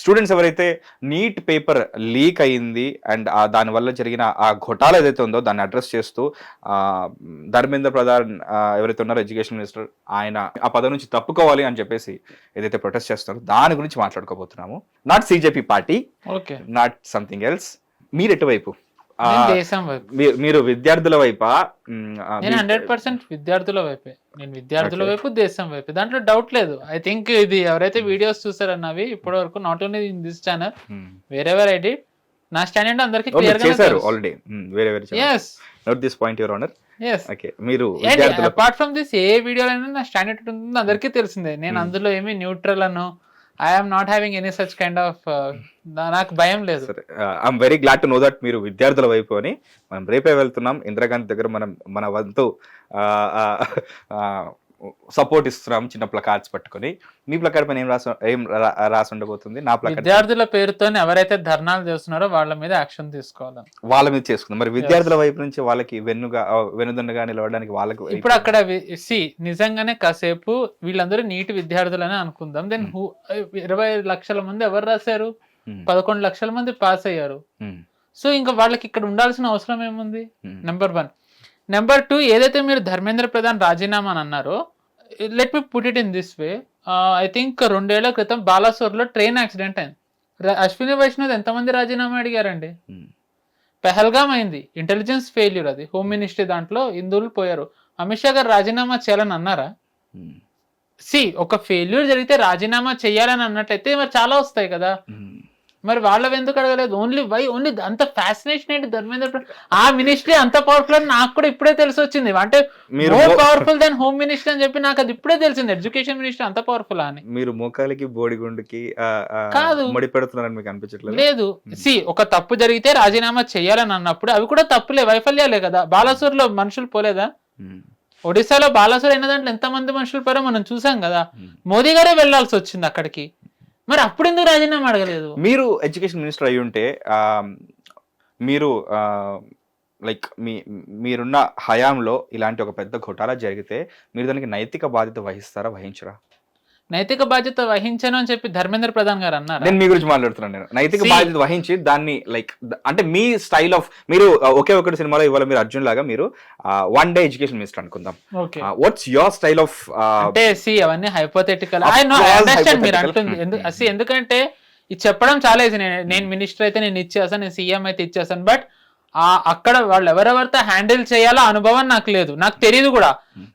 Students ఎవరైతే neat paper leak అయింది and దానివల్ల జరిగిన ఆ ఘోటాల ఏదైతే ఉందో దాన్ని అడ్రస్ చేస్తూ ధర్మేంద్ర ప్రధాన్ ఎవరైతే ఉన్నారో ఎడ్యుకేషన్ మినిస్టర్, ఆయన ఆ పదవి నుంచి తప్పుకోవాలి అని చెప్పేసి ఏదైతే ప్రొటెస్ట్ చేస్తున్నారో దాని గురించి మాట్లాడుకోబోతున్నాము. Not CJP party, not something else. మీరు ఎటువైపు? దేశం వైపు. మీరు విద్యార్థుల వైపా? నేను 100% విద్యార్థుల వైపే. నేను విద్యార్థుల వైపు, దేశం వైపు, దాంట్లో డౌట్ లేదు. ఐ థింక్ ఇది ఎవరైతే వీడియోస్ చూసారన్నవి ఇప్పటి వరకు not only in this channel, wherever I did, నా స్టాండ్ ఏంటో అందరికి క్లియర్ గా తెలుసు already. yes, note this point your honor. yes, okay. మీరు అపార్ట్ ఫ్రమ్ దిస్ ఏ వీడియోలైనా నా స్టాండ్ ఎట్లా ఉంటుందో అందరికీ తెలిసిందే. నేను అందులో ఏమీ neutral Anu, I'm not having any such kind of, నాకు భయం లేదు. I'm very glad to know that మీరు విద్యార్థుల వైపు అని. మనం రేపే వెళ్తున్నాం ఇందిరాగాంధీ దగ్గర, మన వంతు సపోర్ట్ ఇస్తున్నాం చిన్న ప్లకార్డ్స్ పట్టుకొని. మీ ప్లకార్డ్ పైన ఏం రాసి ఉండబోతుంది? నా ప్లకార్డ్ విద్యార్థుల పేరుతో ఎవరైతే ధర్నాలు చేస్తున్నారో వాళ్ళ మీద యాక్షన్ తీసుకోవాలి, వాళ్ళ మీద చేసుకుందాం. మరి విద్యార్థుల వైపు నుంచి వాళ్ళకి వెనుదన్నుగా నిలవడానికి వాళ్ళకి ఇప్పుడు అక్కడ నిజంగానే కాసేపు వీళ్ళందరూ నీటి విద్యార్థులని అనుకుందాం. దెన్ 20 లక్షల మంది ఎవరు రాశారు? 11 లక్షల మంది పాస్ అయ్యారు. సో ఇంకా వాళ్ళకి ఇక్కడ ఉండాల్సిన అవసరం ఏముంది? నెంబర్ 1. నెంబర్ 2, ఏదైతే మీరు ధర్మేంద్ర ప్రధాన్ రాజీనామా అని అన్నారో, let me put it in this way. I think 2 ఏళ్ల క్రితం బాలాసోర్లో ట్రైన్ యాక్సిడెంట్ అయింది. అశ్విని వైష్ణవ్ ఎంతమంది రాజీనామా అడిగారండి? పెహల్గామ్ అయింది, ఇంటెలిజెన్స్ ఫెయిల్యూర్, అది హోమ్ మినిస్ట్రీ దాంట్లో హిందువులు పోయారు. అమిత్ షా గారు రాజీనామా చేయాలని అన్నారా? ఒక ఫెయిల్యూర్ జరిగితే రాజీనామా చేయాలని అన్నట్లయితే మరి చాలా వస్తాయి కదా, మరి వాళ్ళవి ఎందుకు అడగలేదు? ఓన్లీ అంత ఫ్యాసినేషన్ ఏంటి ధర్మేంద్ర ఆ మినిస్ట్రీ అంత పవర్ఫుల్ అని నాకు కూడా ఇప్పుడే తెలిసి వచ్చింది. అంటే more powerful than home minister అని చెప్పి నాకు అది ఇప్పుడే తెలిసింది. ఎడ్యుకేషన్ మినిస్టర్ అంత పవర్ఫుల్ అని. మీరు మోకాలికి బోడిగుండుకి కాదు ముడి పెడుతున్నారని మీకు అనిపించట్లేదు? లేదు. ఒక తప్పు జరిగితే రాజీనామా చేయాలని అన్నప్పుడు అవి కూడా తప్పులే, వైఫల్యాలే కదా. బాలాసూర్ లో మనుషులు పోలేదా? ఒడిశాలో బాలాసూర్ అయిన దాంట్లో ఎంతమంది మనుషులు పోయారో మనం చూసాం కదా. మోదీ గారే వెళ్లాల్సి వచ్చింది అక్కడికి, మరి అప్పుడు ఎందుకు రాజీనామా అడగలేదు? మీరు ఎడ్యుకేషన్ మినిస్టర్ అయి ఉంటే మీరు లైక్ మీరున్న హయాంలో ఇలాంటి ఒక పెద్ద ఘోటాలా జరిగితే మీరు దానికి నైతిక బాధ్యత వహిస్తారా, వహించరా? నైతిక బాధ్యత వహించను అని చెప్పి ధర్మేంద్ర ప్రధాన్ గారు అన్నారు. నేను మీ గురించి మాట్లాడుతున్నాను. నేను నైతిక బాధ్యత వహించి దాన్ని లైక్ అంటే మీ స్టైల్ ఆఫ్, మీరు ఒకే ఒకటి సినిమాలో ఇవాళ మీరు అర్జున్ లాగా మీరు 1 day ఎడ్యుకేషన్ మినిస్టర్ అనుకుందాం. What's your style of? అంటే అవన్నీ హైపోథెటికల్. మీరు అంటుంది ఎందుకంటే ఇది చెప్పడం చాలా ఈజీ. నేను మినిస్టర్ అయితే నేను ఇచ్చేస్తాను, నేను సీఎం అయితే ఇచ్చేస్తాను. బట్ అక్కడ వాళ్ళు ఎవరెవరితో హ్యాండిల్ చేయాలో అనుభవం నాకు లేదు, నాకు తెలియదు కూడా.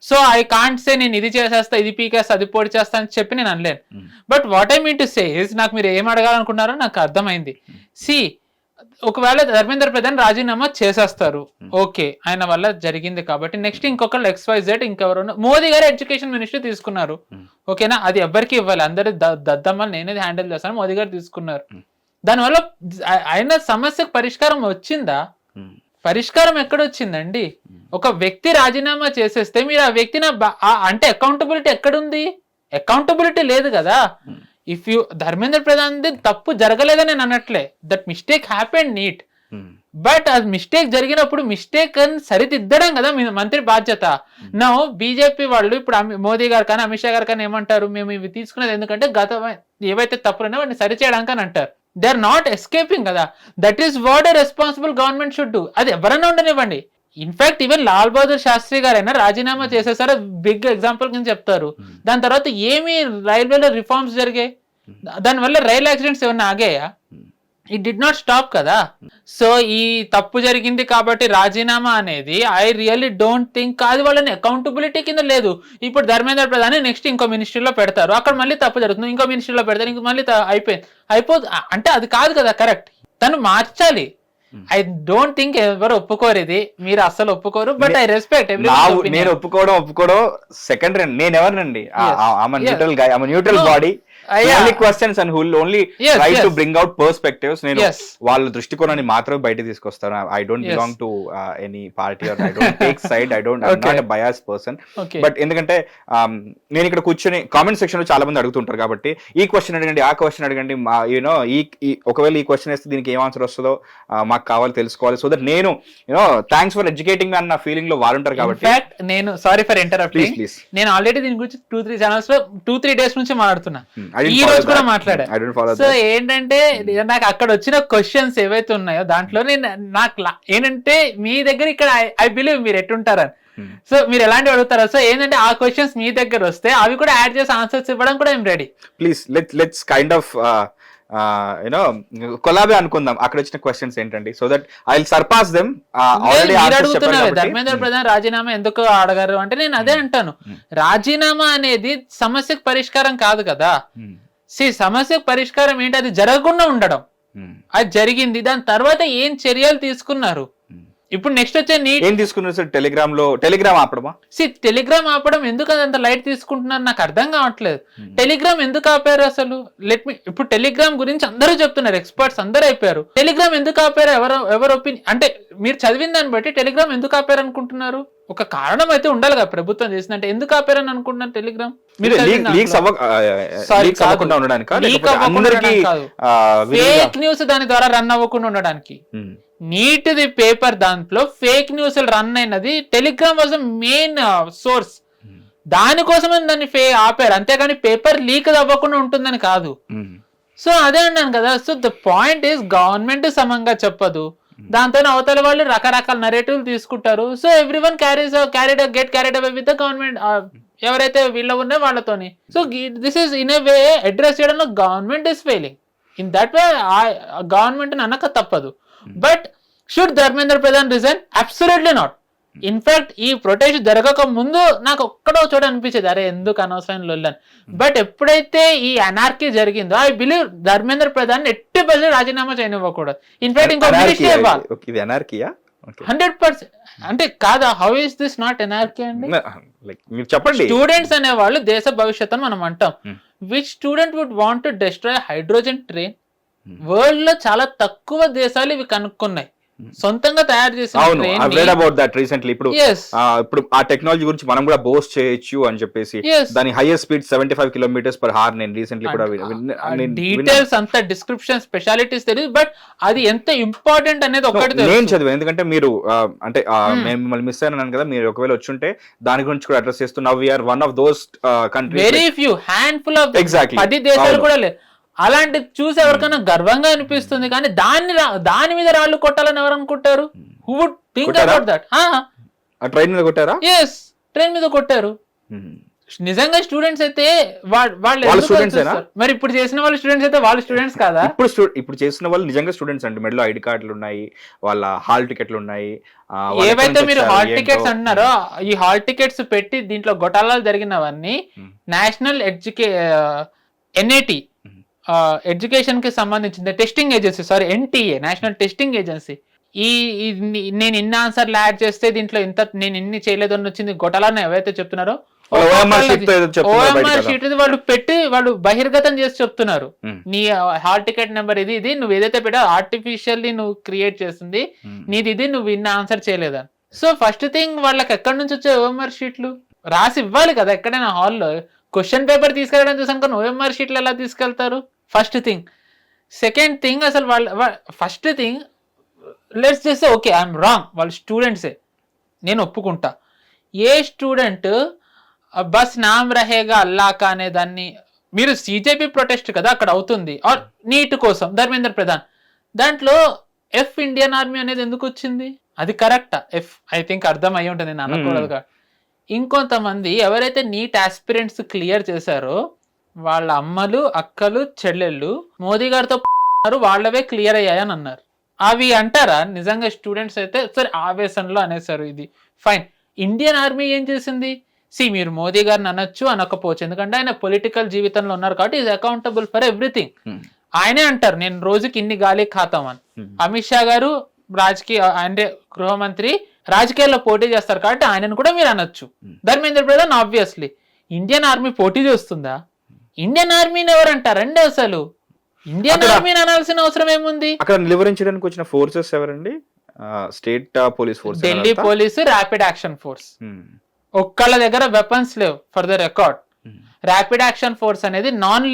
సో ఐ కాంట్ సే నేను ఇది చేసేస్తా, ఇది పీకేస్తా, అది పొడి చేస్తా అని చెప్పి నేను అనలేను. But what I mean to say is, నాకు మీరు ఏం అడగాలనుకున్నారో నాకు అర్థమైంది. ఒకవేళ ధర్మేంద్ర ప్రధాన్ రాజీనామా చేసేస్తారు, ఓకే, ఆయన వల్ల జరిగింది కాబట్టి నెక్స్ట్ ఇంకొకళ్ళు XYZ ఇంకెవరు, మోదీ గారు ఎడ్యుకేషన్ మినిస్టర్ తీసుకున్నారు, ఓకేనా, అది ఎవరికి ఇవ్వాలి, అందరి దద్దమ్మలు నేనేది హ్యాండిల్ చేస్తాను, మోదీ గారు తీసుకున్నారు. దానివల్ల ఆయన సమస్యకు పరిష్కారం వచ్చిందా? పరిష్కారం ఎక్కడొచ్చిందండి? ఒక వ్యక్తి రాజీనామా చేసేస్తే మీరు ఆ వ్యక్తిని అంటే అకౌంటబిలిటీ ఎక్కడుంది? అకౌంటబిలిటీ లేదు కదా. ఇఫ్ యూ ధర్మేంద్ర ప్రధాన్ తప్పు జరగలేదని నేను అనట్లే, that mistake happened NEET. But అది మిస్టేక్ జరిగినప్పుడు మిస్టేక్ అని సరిదిద్దడం కదా మీ మంత్రి బాధ్యత. నా బీజేపీ వాళ్ళు ఇప్పుడు మోదీ గారు కానీ అమిత్ షా గారు కానీ ఏమంటారు, మేము ఇవి తీసుకునేది ఎందుకంటే గత ఏవైతే తప్పులున్నాయో వాటిని సరిచేయడానికి అని అంటారు. దే ఆర్ నాట్ ఎస్కేపింగ్ కదా. That is what a responsible government should do. అది ఎవరైనా ఉండనివ్వండి. ఇన్ఫాక్ట్ ఈవెన్ లాల్ బహదూర్ శాస్త్రి గారైనా రాజీనామా చేసేసారు, బిగ్ ఎగ్జాంపుల్ కింద చెప్తారు. దాని తర్వాత ఏమి రైల్వేలో రిఫార్మ్స్ జరిగాయి, దానివల్ల రైల్ యాక్సిడెంట్స్ ఏమన్నా ఆగాయా? ఇట్ డిడ్ నాట్ స్టాప్ కదా. సో ఈ తప్పు జరిగింది కాబట్టి రాజీనామా అనేది ఐ రియల్లీ డోంట్ థింక్, అది వాళ్ళని అకౌంటబిలిటీ కింద లేదు. ఇప్పుడు ధర్మేంద్ర ప్రధాన్ నెక్స్ట్ ఇంకో మినిస్ట్రీలో పెడతారు, అక్కడ మళ్ళీ తప్పు జరుగుతుంది, ఇంకో మినిస్ట్రీలో పెడతారు, ఇంకో మళ్ళీ అయిపోతుంది అంటే అది కాదు కదా కరెక్ట్. తను మార్చాలి. ఐ డోంట్ థింక్ ఎవరు ఒప్పుకోరు, ఇది మీరు అస్సలు ఒప్పుకోరు. But I respect. నేను ఒప్పుకోవడం సెకండరీ. నేను ఎవరినండి? Neutral body. Only questions and who will only try to bring out perspectives. నేను వాళ్ళ దృష్టికోణాన్ని మాత్రమే బయట తీసుకొస్తాను. I don't belong to any party or I don't take side. I'm not a biased person. But ఎందుకంటే నేను ఇక్కడ కూర్చొని కామెంట్ సెక్షన్ లో చాలా మంది అడుగుతుంటారు కాబట్టి ఈ క్వశ్చన్ అడగండి, ఆ క్వశ్చన్ అడగండి, యూనో ఒకవేళ ఈ క్వశ్చన్ వేస్తే దీనికి ఏం ఆన్సర్ వస్తుందో మాకు కావాలి తెలుసుకోవాలి. సో దట్ నేను థ్యాంక్స్ ఫర్ ఎడ్యుకేటింగ్ అన్న ఫీలింగ్ లో వాళ్ళు ఉంటారు కాబట్టి. నేను సారీ ఫర్ ఇంటరప్టింగ్. నేను ఆల్రెడీ దీని గురించి 2-3 ఛానల్స్ లో 2-3 డేస్ నుంచి మాట్లాడుతున్నా. ఈ రోజు కూడా మాట్లాడా. సో ఏంటంటే నాకు అక్కడ వచ్చిన క్వశ్చన్స్ ఏవైతే ఉన్నాయో దాంట్లో నాకు ఏంటంటే మీ దగ్గర ఇక్కడ ఐ బిలీవ్ మీరు ఎట్టుంటారని, సో మీరు ఎలాంటి అడుగుతారా, సో ఏంటంటే ఆ క్వశ్చన్స్ మీ దగ్గర వస్తే అవి కూడా యాడ్ చేసి ఆన్సర్స్ ఇవ్వడం కూడా I'm ready. Please let's kind of you know collab అనుకుందాం. అక్కడ వచ్చిన క్వశ్చన్స్ ఏంటండి, so that I will surpass them. అడుగుతున్నారు ధర్మేంద్ర ప్రధాన్ రాజీనామా ఎందుకు అడగారు అంటే నేను అదే అంటాను, రాజీనామా అనేది సమస్యకు పరిష్కారం కాదు కదా. సమస్యకు పరిష్కారం ఏంటి, అది జరగకుండా ఉండడం. అది జరిగింది, దాని తర్వాత ఏం చర్యలు తీసుకున్నారు. ఇప్పుడు నెక్స్ట్ వచ్చే ఏం తీసుకున్నారు సార్? టెలిగ్రామ్ ఆపడమా? టెలిగ్రామ్ ఆపడం ఎందుకు అంత లైట్ తీసుకుంటున్నారు నాకు అర్థం కావట్లేదు. టెలిగ్రామ్ ఎందుకు ఆపారు అసలు? ఇప్పుడు టెలిగ్రామ్ గురించి అందరూ చెప్తున్నారు, ఎక్స్పర్ట్స్ అందరూ అయిపోయారు. టెలిగ్రామ్ ఎందుకు ఆపారు? ఎవరు ఒపీనియన్ అంటే మీరు చదివిన దాన్ని బట్టి టెలిగ్రామ్ ఎందుకు ఆపారు అనుకుంటున్నారు? ఒక కారణం అయితే ఉండాలి కదా ప్రభుత్వం చేసిందంటే. ఎందుకు ఆపారని అనుకుంటున్నారు టెలిగ్రామ్? ఫేక్ న్యూస్ దాని ద్వారా రన్ అవ్వకుండా ఉండడానికి. నీటిది పేపర్, దాంట్లో ఫేక్ న్యూస్ రన్ అయినది టెలిగ్రామ్ వాజ్ మెయిన్ సోర్స్. దానికోసమే దాన్ని ఆపారు, అంతేగాని పేపర్ లీక్ అవ్వకుండా ఉంటుందని కాదు. సో అదే అన్నాను కదా. So the point is government సమంగా చెప్పదు, దాంతో అవతల వాళ్ళు రకరకాల నరేటివ్ తీసుకుంటారు. So every one get carried away with the government, ఎవరైతే వీళ్ళ ఉన్నాయో వాళ్ళతోని. So this is in a way address చేయడంలో government is failing. In that way government అనక తప్పదు. But should Dharmendra Pradhan resign? Absolutely not. In fact ఈ ప్రొటెస్ట్ జరగక ముందు నాకు ఒక్కడో చోట అనిపించేది, అరే ఎందుకు అనవసరం లొల్లని. బట్ ఎప్పుడైతే ఈ అనార్కీ జరిగిందో ఐ బిలీవ్ ధర్మేంద్ర ప్రధాన్ ఎట్టి బదులు రాజీనామా చేయనివ్వకూడదు. ఇన్ఫాక్ట్ ఇంకో 100% అంటే కాదా? How is this not anarchy అండి? చెప్పండి. స్టూడెంట్స్ అనేవాళ్ళు దేశ భవిష్యత్తు మనం అంటాం. Which student would want to destroy hydrogen train? World లో చాలా తక్కువ దేశాలు ఇవి కనుక్కున్నాయి, సొంతంగా తయారు చేసిన. ఇప్పుడు ఆ టెక్నాలజీ గురించి మనం కూడా బోస్ట్ చేయొచ్చు అని చెప్పేసి, దాని హైయెస్ట్ స్పీడ్ 75 km/h. నేను రీసెంట్లీ కూడా డీటెయిల్స్ అంత డిస్క్రిప్షన్ స్పెషాలిటీస్ తెలియదు, బట్ అది ఎంత ఇంపార్టెంట్ అనేది ఒకటి నేను చదివాను. ఎందుకంటే మీరు అంటే మిమ్మల్ని మిస్ అయినాను కదా, మీరు ఒకవేళ వచ్చుంటే దాని గురించి కూడా అడ్రస్ చేస్తూ now we are one of those countries, very few handful of, 10 దేశాలు కూడా లేదు. అలాంటి చూసి ఎవరికైనా గర్వంగా అనిపిస్తుంది, కానీ దాని మీద రాళ్ళు కొట్టాలని ఎవరు అనుకుంటారు? Who would think about that? Train మీద కొట్టారా? yes, ట్రైన్ మీద కొట్టారు. నిజంగా స్టూడెంట్స్ అయితే వాళ్ళు మరి ఇప్పుడు చేసిన వాళ్ళు స్టూడెంట్స్ అయితే వాళ్ళు స్టూడెంట్స్ కాదా? ఇప్పుడు చేసిన వాళ్ళు నిజంగా స్టూడెంట్స్ అండి. మెడలో ఐడి కార్డులు ఉన్నాయి, వాళ్ళ హాల్ టికెట్లు ఉన్నాయి. ఏవైతే మీరు హాల్ టికెట్స్ అంటున్నారో, ఈ హాల్ టికెట్స్ పెట్టి దీంట్లో గొటాలాలు జరిగినవన్నీ నేషనల్ NAT ఎడ్యుకేషన్ కి సంబంధించింది testing agency, sorry NTA, national testing agency. నేను ఇన్ని ఆన్సర్లు యాడ్ చేస్తే దీంట్లో నేను ఇన్ని చేయలేదు అని వచ్చింది గొటాలని ఎవరైతే చెప్తున్నారో OMR షీట్ వాళ్ళు పెట్టి వాళ్ళు బహిర్గతం చేసి చెప్తున్నారు. నీ హాల్ టికెట్ నెంబర్ ఇది, నువ్వు ఏదైతే పెట్టా ఆర్టిఫిషియల్లీ నువ్వు క్రియేట్ చేసింది నీది, ఇది నువ్వు ఇన్ని ఆన్సర్ చేయలేదని. సో ఫస్ట్ థింగ్ వాళ్ళకి ఎక్కడి నుంచి వచ్చే OMR షీట్లు రాసి ఇవ్వాలి కదా ఎక్కడైనా హాల్లో. క్వశ్చన్ పేపర్ తీసుకెళ్ళడం చూసాను కానీ OMR షీట్లు ఎలా తీసుకెళ్తారు? First thing. సెకండ్ థింగ్, అసలు ఫస్ట్ థింగ్ లెట్స్ చేస్తే ఓకే ఐఎమ్ రాంగ్, వాళ్ళు స్టూడెంట్సే, నేను ఒప్పుకుంటా. ఏ స్టూడెంట్ బస్ నామ్ రహేగా అల్లాకా అనే దాన్ని, మీరు CJP ప్రొటెస్ట్ కదా అక్కడ అవుతుంది, ఆర్ నీట్ కోసం ధర్మేంద్ర ప్రధాన్, దాంట్లో ఇండియన్ ఆర్మీ అనేది ఎందుకు వచ్చింది? అది కరెక్టా? ఐ థింక్ అర్థం అయ్యి ఉంటుంది, నేను అనకూడదుగా. ఇంకొంతమంది ఎవరైతే నీట్ ఆస్పిరెంట్స్ క్లియర్ చేశారో వాళ్ళ అమ్మలు, అక్కలు, చెల్లెళ్ళు మోదీ గారితో వాళ్ళవే క్లియర్ అయ్యాయని అన్నారు. అవి అంటారా నిజంగా స్టూడెంట్స్ అయితే? సరే ఆవేశంలో అనేసారు, ఇది ఫైన్. ఇండియన్ ఆర్మీ ఏం చేసింది? మీరు మోదీ గారిని అనొచ్చు అనకపోవచ్చు, ఎందుకంటే ఆయన పొలిటికల్ జీవితంలో ఉన్నారు కాబట్టి ఈజ్ అకౌంటబుల్ ఫర్ ఎవ్రీథింగ్. ఆయనే అంటారు నేను రోజుకి ఇన్ని గాలి ఖాతామని. అమిత్ షా గారు అంటే గృహమంత్రి రాజకీయాల్లో పోటీ చేస్తారు కాబట్టి ఆయనను కూడా మీరు అనొచ్చు. Dharmendra Pradhan obviously. Indian army పోటీ చేస్తుందా? ఇండియన్ ఆర్మీని ఎవరు అంటారండి అసలు? ఇండియన్ ఆర్మీని అనాల్సిన అవసరం ఏముంది? అక్కడ నిలువరించడానికి వచ్చిన ఫోర్సెస్ ఎవరండి? State police force, Delhi police, rapid action force. ఒక్కళ్ళ దగ్గర వెపన్స్ లేవు for the record. Rapid action force అనేది నాన్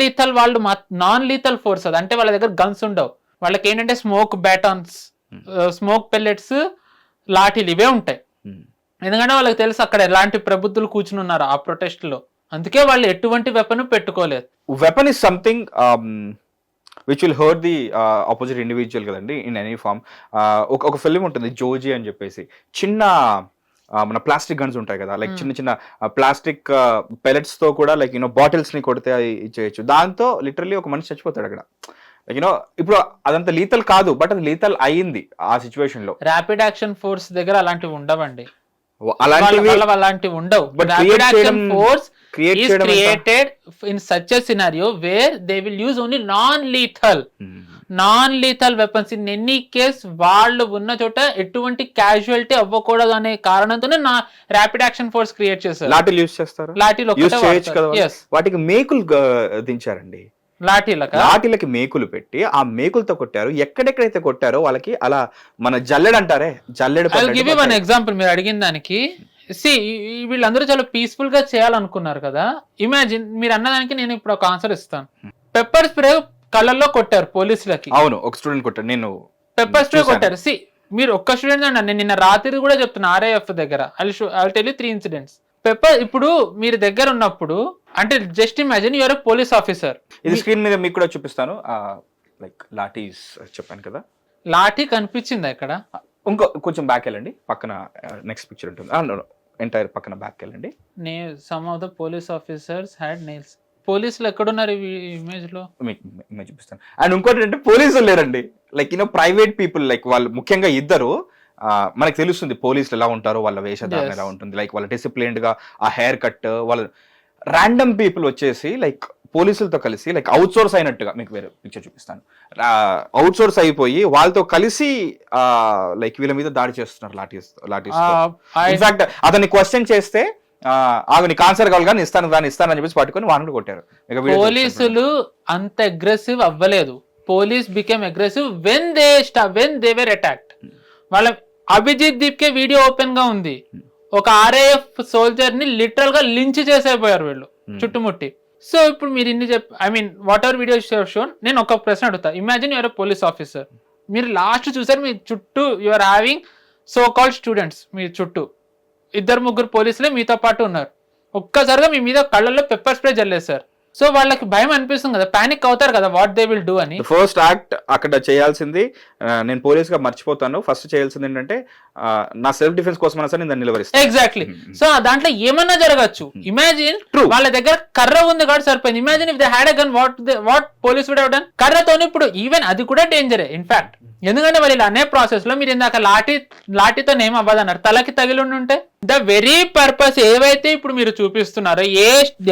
లీథల్ ఫోర్స్. అది అంటే వాళ్ళ దగ్గర గన్స్ ఉండవు, వాళ్ళకి ఏంటంటే స్మోక్ బ్యాటాన్స్, స్మోక్ పెల్లెట్స్, లాఠీలు ఇవే ఉంటాయి. ఎందుకంటే వాళ్ళకి తెలుసు అక్కడ ఎలాంటి ప్రబుద్ధులు కూర్చుని ఉన్నారు ఆ ప్రొటెస్ట్ లో. అందుకే వాళ్ళు ఎటువంటి వెపన్ పెట్టుకోలేదు. Weapon is something which will hurt the opposite individual కదండి ఇన్ ఎనీ ఫార్మ్. ఒక ఫిల్మ్ ఉంటుంది జోజీ అని చెప్పేసి, చిన్న మన ప్లాస్టిక్ గన్స్ ఉంటాయి కదా, లైక్ చిన్న చిన్న ప్లాస్టిక్ పెలెట్స్ తో కూడా లైక్ బాటిల్స్ ని కొడితే అది చేయొచ్చు. దాంతో లిటరల్లీ ఒక మనిషి చచ్చిపోతాడు అక్కడ. లైక్ ఇప్పుడు అదంతా లీతల్ కాదు, బట్ అది లీతల్ అయ్యింది ఆ సిచ్యువేషన్ లో. ర్యాపిడ్ యాక్షన్ ఫోర్స్ దగ్గర అలాంటివి ఉండవండి, అలాంటివి ఉండవు. Rapid action force is created in such a scenario where they will use only non-lethal weapons. In any case వాళ్ళు ఉన్న చోట ఎటువంటి క్యాజువాలిటీ అవ్వకూడదు అనే కారణంతోనే నా ర్యాపిడ్ యాక్షన్ ఫోర్స్ క్రియేట్ చేశారు. లాఠీలు యూజ్ చేస్తారు, లాఠీలు వాటికి మేకులు దించారండి. లాఠీలకి మేకులు పెట్టి ఆ మేకులతో కొట్టారు. ఎక్కడెక్కడైతే కొట్టారో వాళ్ళకి అలా మన జల్లెడు అంటారే, జల్లెడు. గివ్ వన్ ఎగ్జాంపుల్ మీరు అడిగిన దానికి. వీళ్ళందరూ చాలా పీస్ఫుల్ గా చేయాలనుకున్నారు కదా. ఇమాజిన్ మీరు అన్నదానికి నేను ఇప్పుడు ఒక ఆన్సర్ ఇస్తాను. పెప్పర్ స్ప్రే కళ్ళల్లో కొట్టారు పోలీసులకి. అవును, ఒక స్టూడెంట్ కొట్టారు, నేను పెప్పర్ స్ప్రే కొట్టారు. మీరు ఒక్క స్టూడెంట్ అండి, నేను నిన్న రాత్రి కూడా చెప్తున్నా RAF దగ్గర. I tell you 3 incidents. ఇప్పుడు మీరు దగ్గర ఉన్నప్పుడు అంటే just imagine your police officer. ఇది స్క్రీన్ మీద మీకు కూడా చూపిస్తాను. లైక్ లాఠీస్ చెప్పాను కదా, లాఠీ కనిపించిందా ఇక్కడ? ఇంకో కొంచెం బ్యాక్ వెళ్ళండి, పక్కన నెక్స్ట్ పిక్చర్ ఉంటుంది. ఎంటైర్ పక్కన బ్యాక్ వెళ్ళండి. Some of the police officers had nails. పోలీసులు ఎక్కడున్నారు ఈ ఇమేజ్ లో? ఇమేజ్ చూపిస్తాను. అండ్ ఇంకోటి అంటే పోలీసులు లేరండి, లైక్ ప్రైవేట్ పీపుల్, లైక్ వాళ్ళు ముఖ్యంగా ఇద్దరు. మనకు తెలుస్తుంది పోలీసులు ఎలా ఉంటారో, వాళ్ళ వేషధారణ ఎలా ఉంటుంది, లైక్ వాళ్ళ డిసిప్లిన్డ్ గా ఆ హెయిర్ కట్. వాళ్ళ ర్యాండమ్ పీపుల్ వచ్చేసి లైక్ పోలీసులతో కలిసి లైక్ అవుట్ సోర్స్ అయినట్టుగా, మీకు వేరే పిక్చర్ చూపిస్తాను, అవుట్ సోర్స్ అయిపోయి వాళ్ళతో కలిసి లైక్ వీళ్ళ మీద దాడి చేస్తున్నారు లాఠీస్. ఇన్ఫాక్ట్ అతన్ని క్వశ్చన్ చేస్తే నీకు ఆన్సర్ కావాలి కానీ ఇస్తాను అని చెప్పేసి పట్టుకొని వాడిని కొట్టారు. పోలీసులు అంత అగ్రెసివ్ అవ్వలేదు. Police became aggressive when they were attacked. వాళ్ళ అభిజిత్ దీప్ కే వీడియో ఓపెన్ గా ఉంది. ఒక RAF సోల్జర్ ని లిటరల్ గా లించ్ చేసేపోయారు వీళ్ళు చుట్టుముట్టి. సో ఇప్పుడు మీరు ఇన్ని వాట్ ఎవర్ వీడియోస్ షోన్. నేను ఒక ప్రశ్న అడుగుతా. ఇమాజిన్ యువర్ పోలీస్ ఆఫీసర్, మీరు లాస్ట్ చూసారు, మీ చుట్టూ your having so called students, మీ చుట్టూ 2-3 పోలీసులే మీతో పాటు ఉన్నారు. ఒక్కసారిగా మీ మీద కళ్ళల్లో పెప్పర్ స్ప్రే జల్లేశారు. సో వాళ్ళకి భయం అనిపిస్తుంది కదా, పానిక్ అవుతారు కదా, వాట్ దే విల్ డూ అని. ఫస్ట్ యాక్ట్ అక్కడ చేయాల్సింది, నేను పోలీస్ గా మర్చిపోతాను, ఫస్ట్ చేయాల్సింది ఏంటంటే నా సెల్ఫ్ డిఫెన్స్ కోసం నేను దాన్ని నిలవరిస్తాను. ఎగ్జాక్ట్లీ. సో దాంట్లో ఏమన్నా జరగచ్చు. ఇమాజిన్ వాళ్ళ దగ్గర కర్ర ఉంది కాబట్టి సరిపోయింది. Imagine if they had a gun, what police would have done? కర్రతోని ఇప్పుడు ఈవెన్ అది కూడా డేంజరే ఇన్ఫాక్ట్. ఎందుకంటే వాళ్ళు ఇలా అనే ప్రాసెస్ లో మీరు ఇందాక లాఠీతో ఏం అవ్వదన్నారు, తలకి తగిలి ఉంటే. ద వెరీ పర్పస్ ఏవైతే ఇప్పుడు మీరు చూపిస్తున్నారో,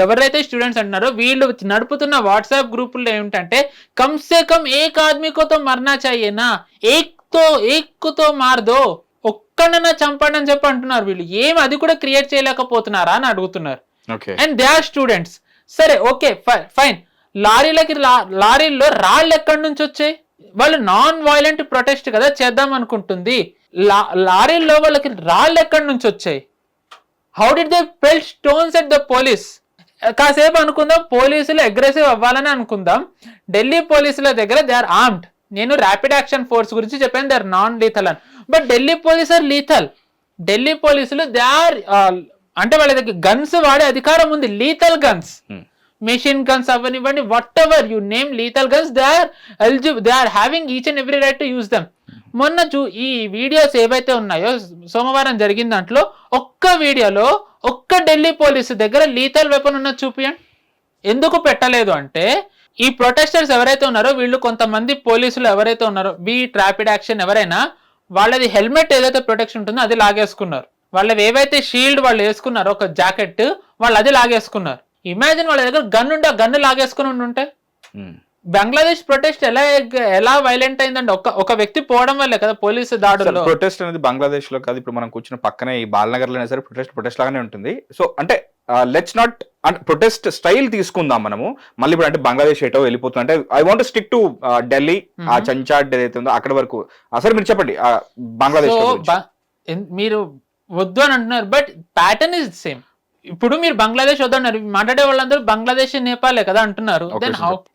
ఎవరైతే స్టూడెంట్స్ అంటున్నారో, వీళ్ళు నడుపుతున్న వాట్సాప్ గ్రూపుల్లో ఏమిటంటే కమ్సే కమ్ ఏక్ ఆద్మీకోతో మర్నా చాయేనా, ఏక్తో మార్దో, ఒక్కడన్నా చంపండి అని చెప్పి అంటున్నారు వీళ్ళు. అది కూడా క్రియేట్ చేయలేకపోతున్నారా అని అడుగుతున్నారు. And they are students. సరే ఓకే ఫైన్. లారీల్లో రాళ్ళు ఎక్కడి నుంచి వచ్చాయి? వాళ్ళు నాన్ వైలెంట్ ప్రొటెస్ట్ కదా చేద్దాం అనుకుంటుంది. లారీల్లో వాళ్ళకి రాళ్ళు ఎక్కడి నుంచి వచ్చాయి? How did they pelt stones at the police? కాసేపు అనుకుందాం పోలీసులు అగ్రెసివ్ అవ్వాలని అనుకుందాం. ఢిల్లీ పోలీసుల దగ్గర దే ఆర్ ఆర్మ్డ్. నేను ర్యాపిడ్ యాక్షన్ ఫోర్స్ గురించి చెప్పాను, దే ఆర్ నాన్ లీథల్ అని. But Delhi police are lethal. Delhi పోలీసులు దే ఆర్ అంటే వాళ్ళ దగ్గర గన్స్ వాడే అధికారం ఉంది, లీథల్ గన్స్, మెషిన్ గన్స్ అవనివ్వండి, whatever you name lethal guns, they are having each and every right to use them. మొన్న ఈ వీడియోస్ ఏవైతే ఉన్నాయో సోమవారం జరిగిన దాంట్లో ఒక్క వీడియోలో ఒక్క ఢిల్లీ పోలీసు దగ్గర లీథల్ వెపన్ ఉన్నది చూపియండి. ఎందుకు పెట్టలేదు అంటే ఈ ప్రొటెస్టర్స్ ఎవరైతే ఉన్నారో వీళ్ళు కొంతమంది పోలీసులు ఎవరైతే ఉన్నారో, బీట్ ర్యాపిడ్ యాక్షన్ ఎవరైనా, వాళ్ళది హెల్మెట్ ఏదైతే ప్రొటెక్షన్ ఉంటుందో అది లాగేసుకున్నారు. వాళ్ళవి ఏవైతే షీల్డ్ వాళ్ళు వేసుకున్నారో ఒక జాకెట్, వాళ్ళు అది లాగేసుకున్నారు. ఇమాజిన్ వాళ్ళ దగ్గర గన్ ఉంటే ఆ గన్ను లాగేసుకుని ఉంటే బంగ్లాదేశ్ ప్రొటెస్ట్ ఎలా వైలెంట్ అయిందండి? ఒక వ్యక్తి పోవడం వల్లే కదా పోలీసు దాడులు. ప్రొటెస్ట్ అనేది బంగ్లాదేశ్ లో కాదు, ఇప్పుడు మనం కూర్చున్న పక్కనే ఈ బాలనగర్ లో సరే ప్రొటెస్ట్ లాగానే ఉంటుంది. సో అంటే లెట్స్ నాట్ ప్రొటెస్ట్ స్టైల్ తీసుకుందాం మనము. మళ్ళీ ఇప్పుడు అంటే బంగ్లాదేశ్ ఎటో వెళ్ళిపోతుంది అంటే I want stick to Delhi, ఆ చంచాడ్ ఏదైతే ఉందో అక్కడ వరకు. అసలు మీరు చెప్పండి బంగ్లాదేశ్ మీరు వద్దు అని అంటున్నారు, బట్ ప్యాటర్న్ ఇస్ సేమ్. ఇప్పుడు మీరు బంగ్లాదేశ్ వద్దన్నారు, మాట్లాడే వాళ్ళందరూ బంగ్లాదేశ్ నేపాలే కదా అంటున్నారు.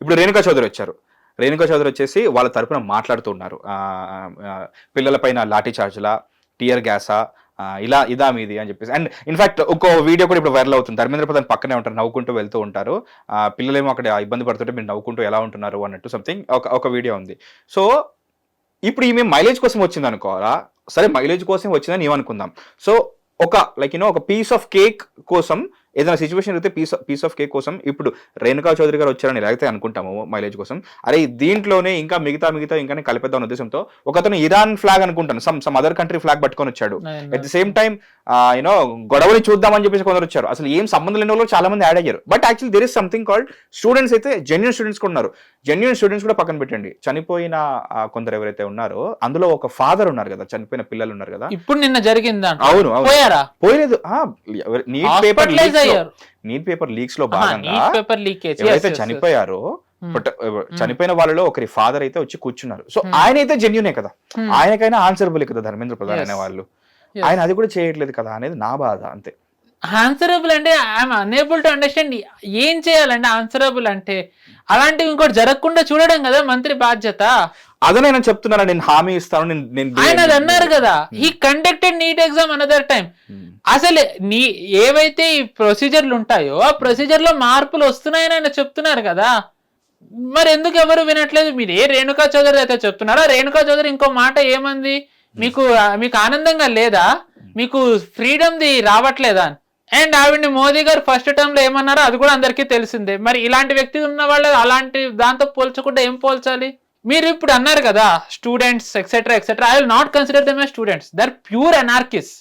ఇప్పుడు రేణుకా చౌదరి వచ్చారు. రేణుకా చౌదరి వచ్చేసి వాళ్ళ తరపున మాట్లాడుతున్నారు. పిల్లల పైన లాఠీ చార్జ్లా, టియర్ గ్యాసా, ఇదా మీది అని చెప్పేసి. అండ్ ఇన్ఫాక్ట్ ఒక వీడియో కూడా ఇప్పుడు వైరల్ అవుతుంది. ధర్మేంద్ర ప్రధాన్ పక్కనే ఉంటారు, నవ్వుకుంటూ వెళ్తూ ఉంటారు. పిల్లలేమో అక్కడ ఇబ్బంది పడుతుంటే మీరు నవ్వుకుంటూ ఎలా ఉంటున్నారు అన్నట్టు సంథింగ్ ఒక వీడియో ఉంది. సో ఇప్పుడు ఈమె మైలేజ్ కోసం వచ్చింది అనుకోవాలా? సరే మైలేజ్ కోసం వచ్చిందని ఏమనుకుందాం. సో ఒక పీస్ ఆఫ్ కేక్ కోసం ఏదైనా సిచ్యువేషన్ అయితే పీస్ ఆఫ్ కేక్ కోసం ఇప్పుడు రేణుకా చౌదరి గారు వచ్చారని ఎలాగైతే అనుకుంటాము మైలేజ్ కోసం, అరే దీంట్లోనే ఇంకా మిగతా ఇంకా కలిపేద్దాం ఉద్దేశంతో ఒకతను ఇరాన్ ఫ్లాగ్ అనుకుంటాను సమ్ అదర్ కంట్రీ ఫ్లాగ్ పట్టుకొని వచ్చాడు. అట్ ది సేమ్ టైం గొడవని చూద్దామని చెప్పేసి కొందరు వచ్చారు. అసలు ఏం సంబంధం లేని వాళ్ళు చాలా మంది యాడ్ అయ్యారు. But actually there is something called students. అయితే జెన్యూన్ స్టూడెంట్స్ కూడా ఉన్నారు. జెన్యూన్ స్టూడెంట్స్ కూడా పక్కన పెట్టండి, చనిపోయిన కొందరు ఎవరైతే ఉన్నారో అందులో ఒక ఫాదర్ ఉన్నారు కదా, చనిపోయిన పిల్లలు ఉన్నారు కదా. ఇప్పుడు నిన్న జరిగిందా? అవును పోయలేదు. నీట్ పేపర్ లీక్స్ లో భాగంగా ఎవరైతే చనిపోయారో చనిపోయిన వాళ్ళలో ఒకరి ఫాదర్ అయితే వచ్చి కూర్చున్నారు. సో ఆయన అయితే జెన్యూనే కదా, ఆయనకైనా ఆన్సరబుల్ కదా ధర్మేంద్ర ప్రధాన్ అనే వాళ్ళు. ఆయన అది కూడా చేయట్లేదు కదా అనేది నా బాధ అంతే. ఆన్సరబుల్ అంటే ఐఎమ్ అనేబుల్ టు అండర్స్టాండ్. ఏం చేయాలంటే ఆన్సరబుల్ అంటే అలాంటివి ఇంకోటి జరగకుండా చూడడం కదా మంత్రి బాధ్యత. అదే నేను చెప్తున్నాను, నేను హామీ ఇస్తాను. ఆయన అది అన్నారు కదా, he conducted NEET exam another time. అసలు ఏవైతే ఈ ప్రొసీజర్లు ఉంటాయో ఆ ప్రొసీజర్ లో మార్పులు వస్తున్నాయని ఆయన చెప్తున్నారు కదా. మరి ఎందుకు ఎవరు వినట్లేదు? మీరు ఏ రేణుకా చౌదరి అయితే చెప్తున్నారా, రేణుకా చౌదరి ఇంకో మాట ఏమంది, మీకు ఆనందంగా లేదా, మీకు ఫ్రీడమ్ ది రావట్లేదా? అండ్ ఆవిడ్ని మోదీ గారు ఫస్ట్ టర్మ్ లో ఏమన్నారో అది కూడా అందరికీ తెలిసిందే. మరి ఇలాంటి వ్యక్తి ఉన్న వాళ్ళు అలాంటి దాంతో పోల్చకుండా ఏం పోల్చాలి? మీరు ఇప్పుడు అన్నారు కదా students etcetera etcetera. I will not consider them as students, they are pure anarchist.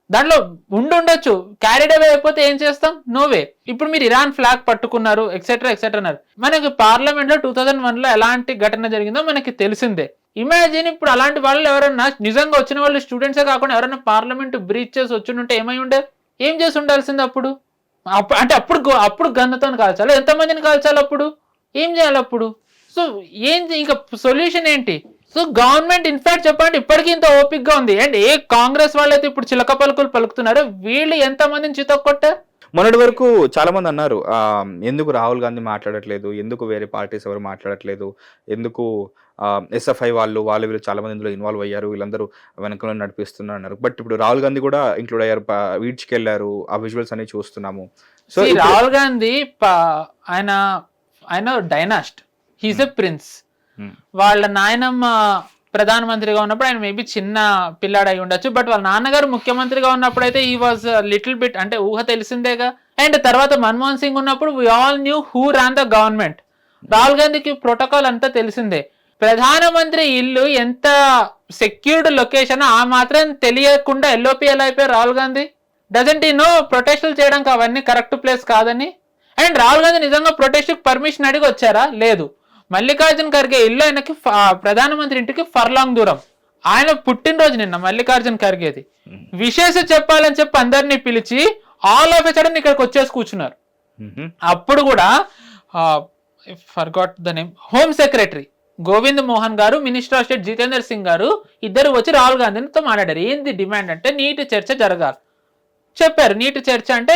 దాంట్లో ఉండొచ్చు, క్యారీడ్ అవే అయిపోతే ఏం చేస్తాం? నోవే. ఇప్పుడు మీరు ఇరాన్ ఫ్లాగ్ పట్టుకున్నారు ఎక్సెట్రా ఎక్సెట్రా అన్నారు. మనకి పార్లమెంట్ లో 2001 లో ఎలాంటి ఘటన జరిగిందో మనకి తెలిసిందే. ఇమాజిన్ ఇప్పుడు అలాంటి వాళ్ళు ఎవరన్నా నిజంగా వచ్చిన వాళ్ళు స్టూడెంట్సే కాకుండా ఎవరైనా పార్లమెంట్ బ్రీచ్ చేసి వచ్చింటే ఏమై ఉండే, ఏం చేసి ఉండాల్సింది అప్పుడు? అంటే అప్పుడు గన్నుతో కాల్చాలి, ఎంతమందిని కాల్చాలి, అప్పుడు ఏం చేయాలి అప్పుడు? సో ఇంకా సొల్యూషన్ ఏంటి? సో గవర్నమెంట్ ఇన్ఫాక్ట్ చెప్పండి ఇప్పటికీ ఇంత ఓపిక్ గా ఉంది. అండ్ ఏ కాంగ్రెస్ వాళ్ళైతే ఇప్పుడు చిలక పలుకులు పలుకుతున్నారు, వీళ్ళు ఎంత మందిని చితక్కొట్టారు? మొన్నటి వరకు చాలా మంది అన్నారు, ఎందుకు రాహుల్ గాంధీ మాట్లాడట్లేదు, ఎందుకు వేరే పార్టీస్ ఎవరు మాట్లాడట్లేదు, ఎందుకు ఎస్ఎఫ్ఐ వాళ్ళు వీళ్ళు చాలా మంది ఇందులో ఇన్వాల్వ్ అయ్యారు, వీళ్ళందరూ వెనకలో నడిపిస్తున్నారు అన్నారు. బట్ ఇప్పుడు రాహుల్ గాంధీ కూడా ఇంక్లూడ్ అయ్యారు, వీడ్స్కి వెళ్ళారు, ఆ విజువల్స్ అన్ని చూస్తున్నాము. సో రాహుల్ గాంధీ ఆయన డైనాస్ట్, హీస్ ఎ ప్రిన్స్. వాళ్ళ నాయనమ్మ ప్రధానమంత్రిగా ఉన్నప్పుడు ఆయన మేబీ చిన్న పిల్లాడు అయి ఉండొచ్చు, బట్ వాళ్ళ నాన్నగారు ముఖ్యమంత్రిగా ఉన్నప్పుడు అయితే హీ వాజ్ లిటిల్ బిట్, అంటే ఊహ తెలిసిందేగా. అండ్ తర్వాత మన్మోహన్ సింగ్ ఉన్నప్పుడు we all knew who ran the government. Rahul గాంధీకి ప్రోటోకాల్ అంతా తెలిసిందే. ప్రధానమంత్రి ఇల్లు ఎంత సెక్యూర్డ్ లొకేషన్ ఆ మాత్రం తెలియకుండా ఎల్ఓపి ఎలా అయిపోయారు Rahul Gandhi? Doesn't he no ప్రొటెస్టులు చేయడానికి అవన్నీ కరెక్ట్ ప్లేస్ కాదని? అండ్ రాహుల్ గాంధీ నిజంగా ప్రొటెస్ట్ పర్మిషన్ అడిగి వచ్చారా? లేదు. మల్లికార్జున్ ఖర్గే ఇల్లు ఆయనకి ప్రధానమంత్రి ఇంటికి ఫర్లాంగ్ దూరం. ఆయన పుట్టినరోజు నిన్న మల్లికార్జున్ ఖర్గేది. విశేష చెప్పాలని చెప్పి అందరినీ పిలిచి ఆల్ ఆఫ్ ఎ సడన్ ఇక్కడికి వచ్చేసి కూర్చున్నారు. అప్పుడు కూడా forgot the name, home secretary Govind Mohan గారు, minister of state Jitender Singh గారు ఇద్దరు వచ్చి రాహుల్ గాంధీతో మాట్లాడారు. ఏంది డిమాండ్ అంటే నీటి చర్చ జరగాలి చెప్పారు. నీటి చర్చ అంటే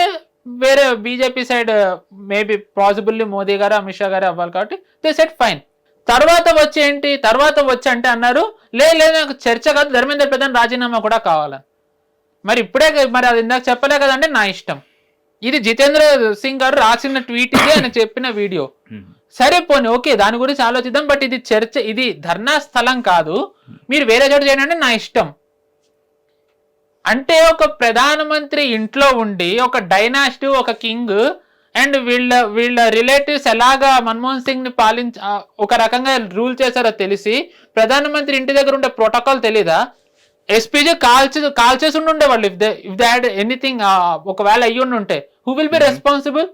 వేరే BJP side maybe possibly Modi గారు అమిత్ షా గారు అవ్వాలి కాబట్టి దే సెట్ ఫైన్. తర్వాత వచ్చి అంటే అన్నారు లేదు నాకు చర్చ కాదు, ధర్మేంద్ర ప్రధాన్ రాజీనామా కూడా కావాలని. మరి అది ఇందాక చెప్పలే కదంటే నా ఇష్టం. ఇది జితేంద్ర సింగ్ గారు రాసిన ట్వీట్, ఇది ఆయన చెప్పిన వీడియో. సరే పోనీ ఓకే, దాని గురించి ఆలోచిద్దాం. బట్ ఇది చర్చ, ఇది ధర్నా స్థలం కాదు, మీరు వేరే చోట చేయండి అంటే నా ఇష్టం. అంటే ఒక ప్రధానమంత్రి ఇంట్లో ఉండి ఒక డైనాసిటీ, ఒక కింగ్ అండ్ వీళ్ళ రిలేటివ్స్ ఎలాగా మన్మోహన్ సింగ్ ని ఒక రకంగా రూల్ చేశారో తెలిసి ప్రధానమంత్రి ఇంటి దగ్గర ఉండే ప్రోటోకాల్ తెలీదా? ఎస్పీజీ కాల్చేసి ఉండే వాళ్ళు ఇఫ్ దే హ్యాడ్ ఎనీథింగ్, ఒకవేళ అయ్యి ఉంటే హూ విల్ బి రెస్పాన్సిబుల్?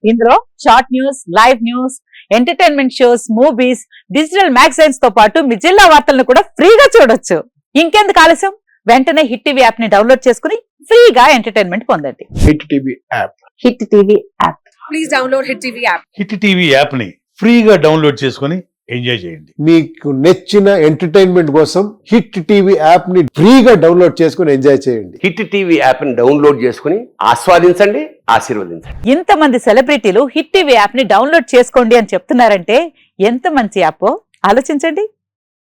ఇందులో short news, live news, entertainment shows, movies, digital magazines తో పాటు మీ జిల్లా వార్తలను కూడా ఫ్రీగా చూడొచ్చు. ఇంకెందుకు ఆలస్యం, వెంటనే హిట్ టీవీ యాప్ ని డౌన్లోడ్ చేసుకుని ఫ్రీగా ఎంటర్టైన్మెంట్ పొందండి. Hit TV app, hit TV app, please download hit TV app. Hit TV app ని ఫ్రీగా డౌన్లోడ్ చేసుకుని ఎంజాయ్ చేయండి. మీకు నచ్చిన ఎంటర్టైన్మెంట్ కోసం హిట్ టీవీ యాప్ ని ఫ్రీగా డౌన్లోడ్ చేసుకుని ఎంజాయ్ చేయండి. హిట్ టీవీ యాప్ ని డౌన్లోడ్ చేసుకుని ఆస్వాదించండి, ఆశీర్వదించండి. ఇంతమంది సెలబ్రిటీలు హిట్ టీవీ యాప్ ని డౌన్లోడ్ చేసుకోండి అని చెప్తున్నారంటే ఎంత మంచి యాప్ ఆలోచించండి.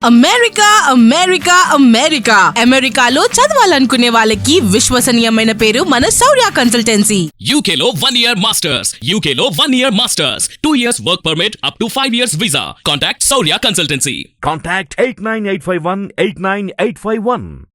అమెరికా అమెరికా అమెరికా అమెరికాలో చదవాలనుకునే వాళ్ళకి విశ్వసనీయమైన పేరు మన శౌర్య కన్సల్టెన్సీ. UK లో 1 year masters. UK లో 1 year masters. 2 years work permit up to 5 years visa. Contact Saurya Consultancy. Contact 89851 89851.